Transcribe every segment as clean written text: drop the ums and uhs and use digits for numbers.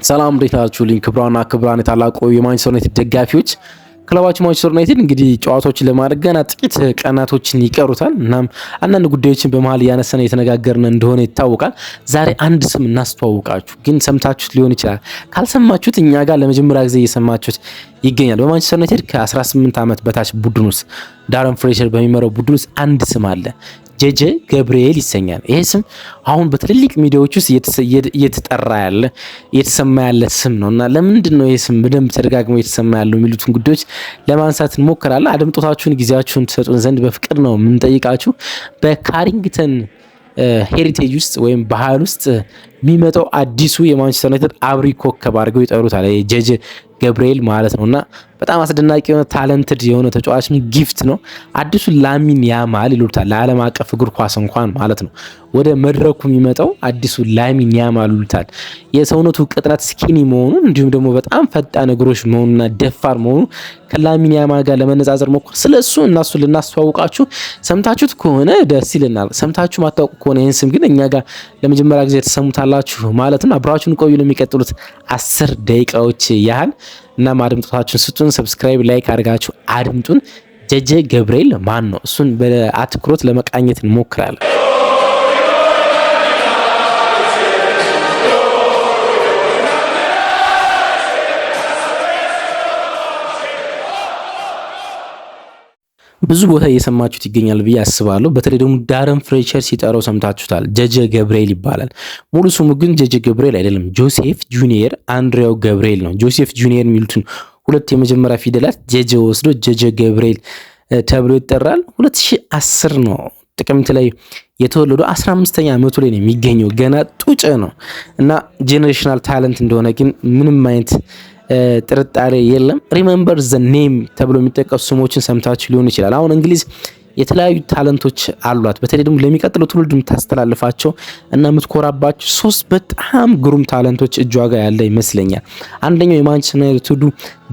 ሰላም እንዴት ናችሁልኝ? ክብራን የታላቁ የማንቸስተር ዩናይትድ ደጋፊዎች ክለባችን ማንቸስተር ዩናይትድ እንግዲህ ጨዋታዎችን ለማድረግ ገና ጥቂት ቀናቶችን ይቀሩታል። እናም አንዳንድ ጉዳዮችን በመሀል እያነሳን የተነጋገርን እንደሆነ ይታወቃል። ዛሬ አንድ ስም እናስተዋውቃችሁ። ግን ሰምታችሁት ሊሆን ይችላል። ካልሰማችሁት እኛ ጋር ለመጀመሪያ ጊዜ እየሰማችሁት ይገኛል። በማንቸስተር ዩናይትድ ከ18 ዓመት በታች ቡድን ውስጥ ዳረን ፍሬሸር በሚመራው ቡድን ውስጥ አንድ ስም አለ። ጄጄ ገብርኤል ይሰኛል። ይሄ ስም አሁን በትልልቅ ሚዲያዎች ውስጥ እየተጠራ ያለ እየተሰማ ያለ ስም ነውና ለምንድን ነው ይሄ ስም በደንብ ተደጋግሞ እየተሰማ ያለው የሚሉትን ጉዳዮች ለማንሳት እንሞክራለን። አድምጦታችሁን ጊዜያችሁን ትሰጡን ዘንድ በፍቅር ነው የምንጠይቃችሁ። በካሪንግተን ሄሪቴጅ ውስጥ ወይም ባህል ውስጥ የሚመጣው አዲሱ የማንቸስተር ዩናይትድ አብሪ ኮከብ አድርገው ይጠሩታል። ጄጄ ገብርኤል ማለት ነውና በጣም አስደናቂ የሆነ ታለንትድ የሆነ ተጫዋች ጊፍት ነው። አዲሱ ላሚን ያማል ይሉታል። ለዓለም አቀፍ እግር ኳስ እንኳን ማለት ነው ወደ መድረኩ የሚመጣው አዲሱ ላሚን ያማል ይሉታል። የሰውነቱ ቅጥነት ስኪኒ መሆኑ እንዲሁም ደግሞ በጣም ፈጣን እግሮች መሆኑና ደፋር መሆኑ ከላሚን ያማል ጋር ለመነጻጸር ሞክር። ስለሱ እናሱ ልናስተዋውቃችሁ ሰምታችሁት ከሆነ ደስ ይለናል። ሰምታችሁ ማታውቁ ከሆነ ይህን ስም ግን እኛ ጋር ለመጀመሪያ ጊዜ ተሰሙታላችሁ ማለት ነው። አብራችሁን ቆዩ ለሚቀጥሉት 10 ደቂቃዎች ያህል እና አድምጦታችሁን ስጡን። ሰብስክራይብ ላይክ አድርጋችሁ አድምጡን። ጄጄ ገብርኤል ማን ነው? እሱን በአትኩሮት ለመቃኘት እንሞክራለን። ብዙ ቦታ እየሰማችሁት ይገኛል ብዬ አስባለሁ። በተለይ ደግሞ ዳረን ፍሬሸር ሲጠራው ሰምታችሁታል። ጄጄ ገብርኤል ይባላል። ሙሉ ስሙ ግን ጄጄ ገብርኤል አይደለም፣ ጆሴፍ ጁኒየር አንድሪያው ገብርኤል ነው። ጆሴፍ ጁኒየር የሚሉትን ሁለት የመጀመሪያ ፊደላት ጄጄ ወስዶ ጄጄ ገብርኤል ተብሎ ይጠራል። 2010 ነው ጥቅምት ላይ የተወለደው። 15ኛ ዓመቱ ላይ ነው የሚገኘው። ገና ጡጭ ነው እና ጄኔሬሽናል ታለንት እንደሆነ ግን ምንም አይነት ጥርጣሬ የለም። ሪሜምበር ዘ ኔም ተብሎ የሚጠቀሱ ስሞችን ሰምታችሁ ሊሆን ይችላል። አሁን እንግሊዝ የተለያዩ ታለንቶች አሏት። በተለይ ደግሞ ለሚቀጥለው ትውልድ የምታስተላልፋቸው እና የምትኮራባቸው 3 በጣም ግሩም ታለንቶች እጇ ጋር ያለ ይመስለኛል። አንደኛው የማንቸስተር ዩናይትዱ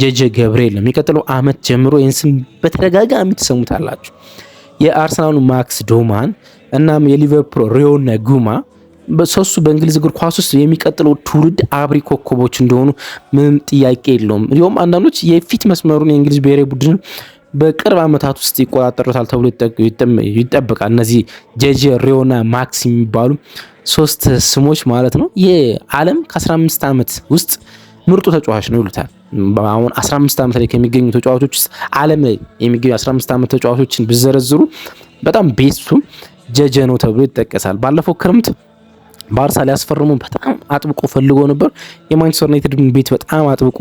ጄጄ ገብርኤል ነው። የሚቀጥለው ዓመት ጀምሮ ይህን ስም በተደጋጋሚ ትሰሙታላችሁ። የአርሰናሉ ማክስ ዶማን እናም የሊቨርፑል ሪዮ ነጉማ በሶስቱ በእንግሊዝ እግር ኳስ ውስጥ የሚቀጥለው ትውልድ አብሪ ኮከቦች እንደሆኑ ምንም ጥያቄ የለውም። እንዲሁም አንዳንዶች የፊት መስመሩን የእንግሊዝ ብሔራዊ ቡድን በቅርብ ዓመታት ውስጥ ይቆጣጠሩታል ተብሎ ይጠበቃል። እነዚህ ጄጄ፣ ሪዮና ማክስ የሚባሉ 3 ስሞች ማለት ነው። የዓለም ከ15 ዓመት ውስጥ ምርጡ ተጫዋች ነው ይሉታል። አሁን 15 ዓመት ላይ ከሚገኙ ተጫዋቾች ውስጥ ዓለም ላይ የሚገኙ 15 ዓመት ተጫዋቾችን ብዘረዝሩ በጣም ቤስቱ ጄጄ ነው ተብሎ ይጠቀሳል። ባለፈው ክረምት ባርሳ ሊያስፈርሙ በጣም አጥብቆ ፈልጎ ነበር። የማንቸስተር ዩናይትድ ቤት በጣም አጥብቆ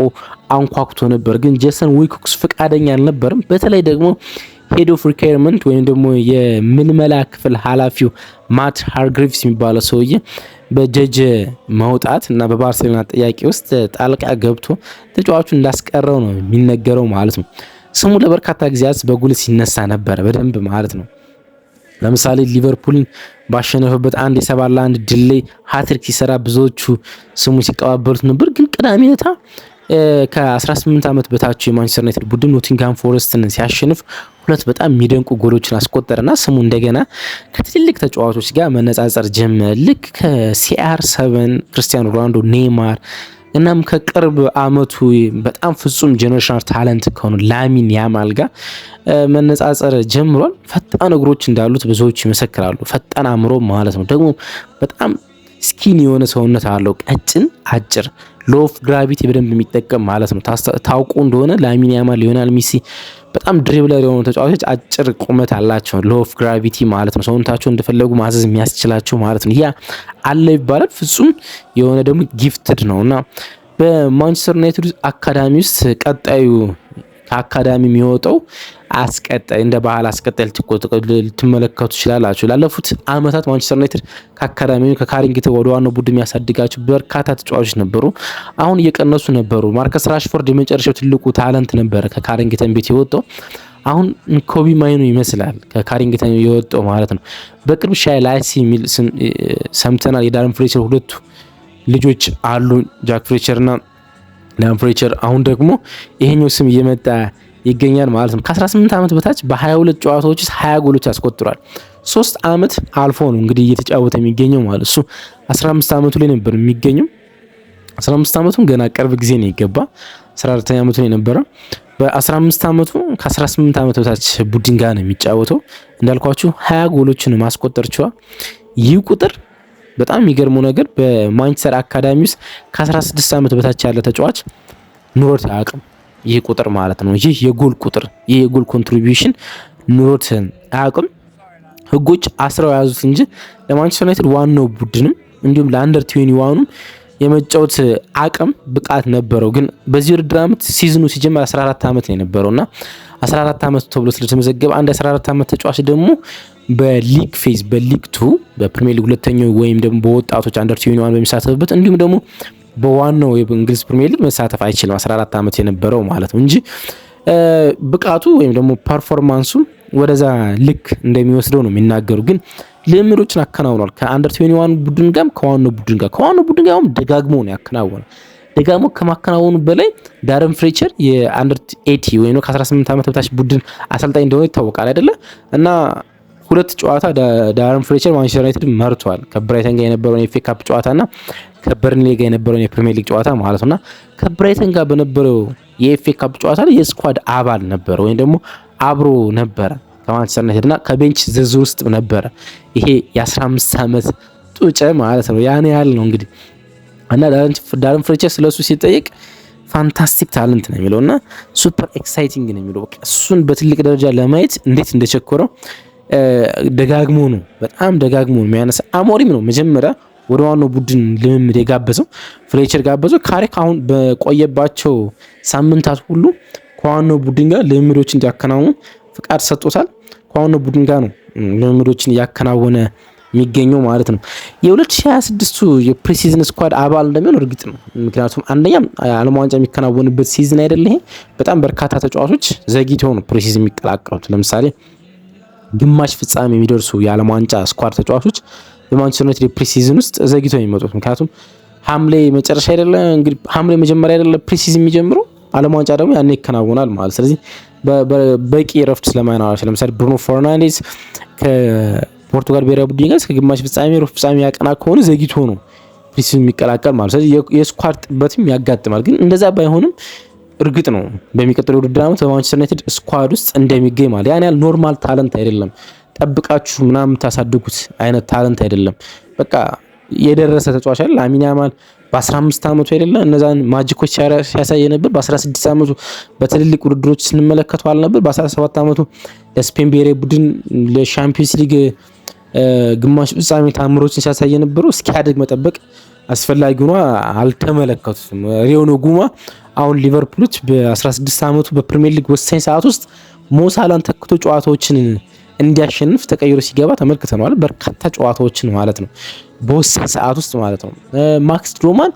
አንኳኩቶ ነበር፣ ግን ጄሰን ዊኮክስ ፈቃደኛ አልነበርም። በተለይ ደግሞ ሄድ ኦፍ ሪኳየርመንት ወይም ደግሞ የምልመላ ክፍል ኃላፊው ማት ሃርግሪቭስ የሚባለው ሰውዬ በጄጄ መውጣት እና በባርሴሎና ጥያቄ ውስጥ ጣልቃ ገብቶ ተጫዋቹ እንዳስቀረው ነው የሚነገረው ማለት ነው። ስሙ ለበርካታ ጊዜያት በጉልህ ሲነሳ ነበር በደንብ ማለት ነው። ለምሳሌ ሊቨርፑልን ባሸነፈበት አንድ የ7-1 ድል ላይ ሃትሪክ ሲሰራ ብዙዎቹ ስሙ ሲቀባበሉት ነበር። ግን ቅዳሜ ዕለት ከ18 ዓመት በታች የማንቸስተር ዩናይትድ ቡድን ኖቲንግሃም ፎረስትን ሲያሸንፍ 2 በጣም የሚደንቁ ጎሎችን አስቆጠረና ስሙ እንደገና ከትልልቅ ተጫዋቾች ጋር መነጻጸር ጀመረ። ልክ ከCR7 ክርስቲያኖ ሮናልዶ፣ ኔይማር እናም ከቅርብ አመቱ በጣም ፍጹም ጄኔሬሽናል ታለንት ከሆኑ ላሚን ያማል ጋር መነጻጸር ጀምሯል። ፈጣን እግሮች እንዳሉት ብዙዎች ይመሰክራሉ። ፈጣን አእምሮ ማለት ነው። ደግሞ በጣም ስኪን የሆነ ሰውነት አለው። ቀጭን፣ አጭር፣ ሎ ኦፍ ግራቪቲ በደንብ የሚጠቀም ማለት ነው። ታውቁ እንደሆነ ላሚን ያማል፣ ሊዮኔል ሜሲ በጣም ድሪብለር የሆኑ ተጫዋቾች አጭር ቁመት አላቸው። ሎ ኦፍ ግራቪቲ ማለት ነው። ሰውነታቸው እንደፈለጉ ማዘዝ የሚያስችላቸው ማለት ነው። ያ አለ ይባላል። ፍጹም የሆነ ደግሞ ጊፍትድ ነውና በማንቸስተር ዩናይትድ አካዳሚ ውስጥ ቀጣዩ ከአካዳሚ የሚወጣው አስቀጣይ እንደ ባህል አስቀጣይ ልትመለከቱ ትችላላችሁ። ላለፉት አመታት ማንቸስተር ዩናይትድ ከአካዳሚው ከካሪንግተን ወደ ዋናው ቡድን የሚያሳድጋቸው በርካታ ተጫዋቾች ነበሩ። አሁን እየቀነሱ ነበሩ። ማርከስ ራሽፎርድ የመጨረሻው ትልቁ ታለንት ነበረ ከካሪንግተን ቤት የወጣው። አሁን ኮቢ ማይኑ ይመስላል ከካሪንግተን የወጣው ማለት ነው። በቅርብ ሻይ ላይሲ የሚል ሰምተናል። የዳረን ፍሬሸር ሁለቱ ልጆች አሉ፣ ጃክ ፍሬሸር እና ዳረን ፍሬሸር። አሁን ደግሞ ይሄኛው ስም እየመጣ ይገኛል ማለት ነው። ከ18 ዓመት በታች በ22 ጨዋታዎች ውስጥ 20 ጎሎች አስቆጥሯል። 3 ዓመት አልፎ ነው እንግዲህ እየተጫወተ የሚገኘው ማለት እሱ 15 ዓመቱ ላይ ነበር የሚገኘው። 15 ዓመቱም ገና ቅርብ ጊዜ ነው የገባ 14ኛ ዓመቱ ነው የነበረው። በ15 ዓመቱ ከ18 ዓመት በታች ቡድን ጋር ነው የሚጫወተው። እንዳልኳችሁ 20 ጎሎችን ማስቆጠር ችሏል። ይህ ቁጥር በጣም የሚገርመው ነገር በማንቸስተር አካዳሚ ውስጥ ከ16 ዓመት በታች ያለ ተጫዋች ኑሮት አያውቅም። ይህ ቁጥር ማለት ነው። ይህ የጎል ቁጥር ይህ የጎል ኮንትሪቢዩሽን ኑሮት አያውቅም። ህጎች አስረው ያዙት እንጂ ለማንቸስተር ዩናይትድ ዋናው ቡድንም እንዲሁም ለአንደር 21ም የመጫወት አቅም ብቃት ነበረው። ግን በዚህ ውድድር ዓመት ሲዝኑ ሲጀምር 14 ዓመት ነው የነበረውና 14 ዓመት ተብሎ ስለተመዘገበ አንድ 14 ዓመት ተጫዋች ደግሞ በሊግ ፌዝ በሊግ 2 በፕሪሚየር ሊግ ሁለተኛው ወይም ደግሞ በወጣቶች አንደር 21 በሚሳተፍበት እንዲሁም ደግሞ በዋናው የእንግሊዝ ፕሪሚየር ሊግ መሳተፍ አይችልም 14 ዓመት የነበረው ማለት ነው እንጂ ብቃቱ ወይም ደግሞ ፐርፎርማንሱ ወደዛ ልክ እንደሚወስደው ነው የሚናገሩ። ግን ልምምዶችን አከናውኗል ከአንደር 21 ቡድን ጋር ከዋናው ቡድን ጋር ደጋግሞ ነው ያከናወነው። ደጋግሞ ከማከናወኑ በላይ ዳረን ፍሌቸር የአንደር 80 ወይም ከ18 ዓመት በታች ቡድን አሰልጣኝ እንደሆነ ይታወቃል አይደለ? እና ሁለት ጨዋታ ዳረን ፍሌቸር ማንቸስተር ዩናይትድ መርቷል። ከብራይተን ጋር የነበረውን የኤፍኤ ካፕ ጨዋታና ከበርንሌ ጋር የነበረውን የፕሪሚየር ሊግ ጨዋታ ማለት ነውና ከብራይተን ጋር በነበረው የኤፍኤ ካፕ ጨዋታ ላይ የስኳድ አባል ነበረ ወይም ደግሞ አብሮ ነበረ ከማንቸስተር ዩናይትድ እና ከቤንች ዝርዝር ውስጥ ነበረ። ይሄ የ15 ዓመት ጡጨ ማለት ነው። ያን ያህል ነው እንግዲህ እና ዳረን ፍሌቸር ስለሱ ሲጠይቅ ፋንታስቲክ ታለንት ነው የሚለውና ሱፐር ኤክሳይቲንግ ነው የሚለው። እሱን በትልቅ ደረጃ ለማየት እንዴት እንደቸኮረው ደጋግሞ ነው የሚያነሳ። አሞሪም ነው መጀመሪያ ወደ ዋናው ቡድን ልምምድ የጋበዘው ፍሌቸር ጋበዘው። ካሪክ አሁን በቆየባቸው ሳምንታት ሁሉ ከዋናው ቡድን ጋር ልምምዶችን እንዲያከናውኑ ፍቃድ ሰጥቶታል። ከዋናው ቡድን ጋር ነው ልምምዶችን እያከናወነ የሚገኘው ማለት ነው። የ2026 የፕሪሲዝን ስኳድ አባል እንደሚሆን እርግጥ ነው። ምክንያቱም አንደኛ ዓለም ዋንጫ የሚከናወንበት ሲዝን አይደለ ይሄ። በጣም በርካታ ተጫዋቾች ዘግይተው ነው ፕሪሲዝን የሚቀላቀሉት። ለምሳሌ ግማሽ ፍጻሜ የሚደርሱ የዓለም ዋንጫ ስኳድ ተጫዋቾች በማንቸስተር ዩናይትድ የፕሪሲዝን ውስጥ ዘግይተው የሚመጡት። ምክንያቱም ሐምሌ መጨረሻ አይደለ እንግዲህ ሐምሌ መጀመሪያ አይደለ ፕሪሲዝን የሚጀምረው፣ ዓለም ዋንጫ ደግሞ ያኔ ይከናወናል ማለት። ስለዚህ በቂ ረፍት ስለማይኖራቸው ለምሳሌ ብሩኖ ፈርናንዴዝ ከፖርቱጋል ብሔራዊ ቡድን ጋር እስከ ግማሽ ፍጻሜ ሩብ ፍጻሜ ያቀና ከሆነ ዘግይቶ ነው ፕሪሲዝን የሚቀላቀል ማለት። ስለዚህ የስኳድ ጥበትም ያጋጥማል። ግን እንደዛ ባይሆንም እርግጥ ነው በሚቀጥለው ውድድር ዓመት በማንቸስተር ዩናይትድ ስኳድ ውስጥ እንደሚገኝ ማለት ያን ያህል ኖርማል ታለንት አይደለም። ጠብቃችሁ ምናምን የምታሳድጉት አይነት ታለንት አይደለም። በቃ የደረሰ ተጫዋች አይደል። ላሚን ያማል በ15 ዓመቱ አይደለ እነዛን ማጂኮች ሲያሳይ ነበር። በ16 ዓመቱ በትልልቅ ውድድሮች ስንመለከተው አልነበር። በ17 ዓመቱ ለስፔን ብሔራዊ ቡድን ለሻምፒዮንስ ሊግ ግማሽ ፍጻሜ ታምሮችን ሲያሳይ ነበረው። እስኪያድግ መጠበቅ አስፈላጊ ሆኖ አልተመለከቱትም። ሪዮኖ ጉማ አሁን ሊቨርፑሎች በ16 ዓመቱ በፕሪሚየር ሊግ ወሳኝ ሰዓት ውስጥ ሞሳላን ተክቶ ጨዋታዎችን እንዲያሸንፍ ተቀይሮ ሲገባ ተመልክተናል። በርካታ ጨዋታዎችን ማለት ነው በወሳኝ ሰዓት ውስጥ ማለት ነው። ማክስ ድሮማን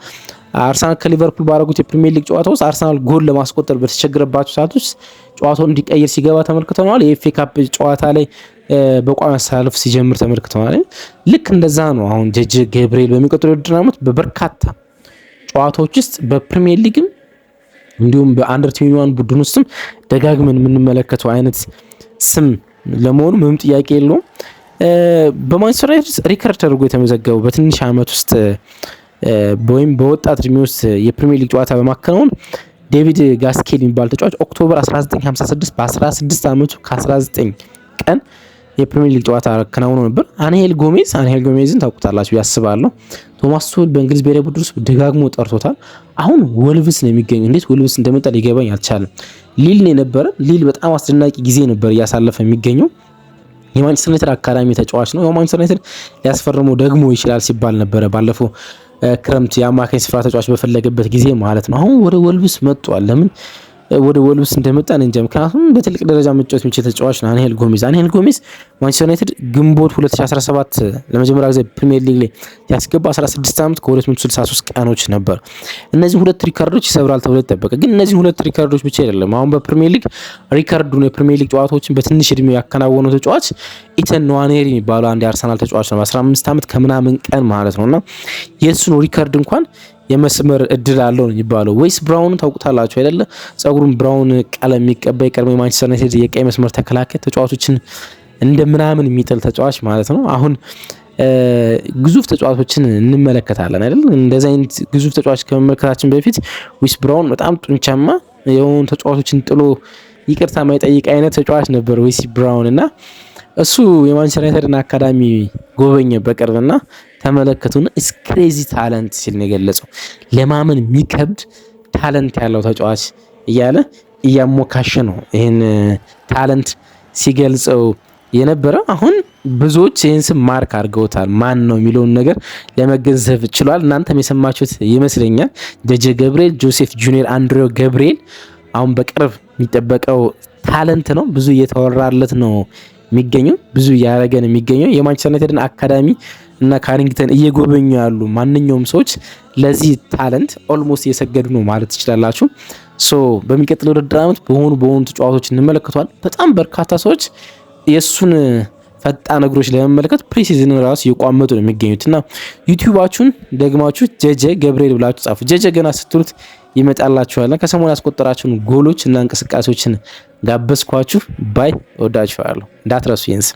አርሰናል ከሊቨርፑል ባረጉት የፕሪሚየር ሊግ ጨዋታ ውስጥ አርሰናል ጎል ለማስቆጠር በተቸገረባቸው ሰዓት ውስጥ ጨዋታው እንዲቀይር ሲገባ ተመልክተናል። የኤፍኤ ካፕ ጨዋታ ላይ በቋሚ አሰላለፍ ሲጀምር ተመልክተናል። ልክ እንደዛ ነው አሁን ጀጀ ገብርኤል በሚቀጥለው ውድድር ዓመት በበርካታ ጨዋታዎች ውስጥ በፕሪሚየር ሊግም እንዲሁም በአንደር 21 ቡድን ውስጥም ደጋግመን የምንመለከተው አይነት ስም ለመሆኑ ምንም ጥያቄ የለውም። በማንቸስተር ዩናይትድ ሪከርድ ተደርጎ የተመዘገበው በትንሽ ዓመት ውስጥ ወይም በወጣት እድሜ ውስጥ የፕሪሚየር ሊግ ጨዋታ በማከናወን ዴቪድ ጋስኬል የሚባል ተጫዋች ኦክቶበር 1956 በ16 ዓመቱ ከ19 ቀን የፕሪሚየር ሊግ ጨዋታ አከናውኖ ነበር። አንሄል ጎሜዝን ታውቁታላችሁ ያስባለሁ። ቶማስ ቱል በእንግሊዝ ብሔራዊ ቡድን ውስጥ ደጋግሞ ጠርቶታል። አሁን ወልቭስ ነው የሚገኘው። እንዴት ወልቭስ እንደመጣ ሊገባኝ አልቻለም። ሊል ነው የነበረ። ሊል በጣም አስደናቂ ጊዜ ነበር እያሳለፈ የሚገኘው። የማንቸስተር ዩናይትድ አካዳሚ ተጫዋች ነው። የማንቸስተር ዩናይትድ ሊያስፈርመው ደግሞ ይችላል ሲባል ነበረ ባለፈው ክረምት የአማካኝ ስፍራ ተጫዋች በፈለገበት ጊዜ ማለት ነው። አሁን ወደ ወልቭስ መጥቷል። ለምን ወደ ወልቭስ እንደመጣ እንጃ። ምክንያቱም በትልቅ ደረጃ መጫወት የሚችል ተጫዋች ነው አንሄል ጎሜዝ ማንቸስተር ዩናይትድ ግንቦት 2017 ለመጀመሪያ ጊዜ ፕሪሚየር ሊግ ላይ ያስገባ 16 ዓመት ከ263 ቀኖች ነበር። እነዚህ ሁለት ሪካርዶች ይሰብራል ተብሎ ይጠበቃል። ግን እነዚህ ሁለት ሪካርዶች ብቻ አይደለም። አሁን በፕሪሚየር ሊግ ሪካርዱን የፕሪሚየር ሊግ ጨዋታዎችን በትንሽ እድሜው ያከናወነው ተጫዋች ኢተን ንዋኔሪ የሚባለው አንድ የአርሰናል ተጫዋች ነው። 15 ዓመት ከምናምን ቀን ማለት ነውና የእሱን ሪካርድ እንኳን የመስመር እድል አለው ነው የሚባለው። ዌስ ብራውን ታውቁታላችሁ አይደለ? ጸጉሩን ብራውን ቀለም የሚቀባ የቀድሞ የማንቸስተር ዩናይትድ የቀይ መስመር ተከላካይ ተጫዋቾችን እንደምናምን የሚጥል ተጫዋች ማለት ነው። አሁን ግዙፍ ተጫዋቾችን እንመለከታለን አይደል? እንደዚህ አይነት ግዙፍ ተጫዋች ከመመልከታችን በፊት ዊስ ብራውን በጣም ጡንቻማ የሆኑ ተጫዋቾችን ጥሎ ይቅርታ የማይጠይቅ አይነት ተጫዋች ነበር ዊስ ብራውን እና እሱ የማንቸስተር ዩናይትድን አካዳሚ ጎበኘ በቅርብና ተመለከቱና ክሬዚ ታለንት ሲል ነው የገለጸው። ለማመን የሚከብድ ታለንት ያለው ተጫዋች እያለ እያሞካሸ ነው ይህን ታለንት ሲገልጸው የነበረ። አሁን ብዙዎች ይህን ስም ማርክ አድርገውታል። ማን ነው የሚለውን ነገር ለመገንዘብ ችሏል። እናንተም የሰማችሁት ይመስለኛል። ጀጀ ገብርኤል፣ ጆሴፍ ጁኒየር፣ አንድሬው ገብርኤል አሁን በቅርብ የሚጠበቀው ታለንት ነው። ብዙ እየተወራለት ነው የሚገኘው፣ ብዙ እያደረገን የሚገኘው የማንቸስተር ዩናይትድን አካዳሚ እና ካሪንግተን እየጎበኙ ያሉ ማንኛውም ሰዎች ለዚህ ታለንት ኦልሞስት እየሰገዱ ነው ማለት ትችላላችሁ። በሚቀጥለው ውድድር ዓመት በሆኑ ተጫዋቾች እንመለከቷል። በጣም በርካታ ሰዎች የእሱን ፈጣን እግሮች ለመመለከት ፕሪሲዝን ራሱ እየቋመጡ ነው የሚገኙት እና ዩቲዩባችሁን ደግማችሁ ጀጀ ገብርኤል ብላችሁ ጻፉ። ጀጀ ገና ስትሉት ይመጣላችኋል። ከሰሞኑ ያስቆጠራችሁን ጎሎች እና እንቅስቃሴዎችን ጋበዝኳችሁ። ባይ። እወዳችኋለሁ። እንዳትረሱ ይንስ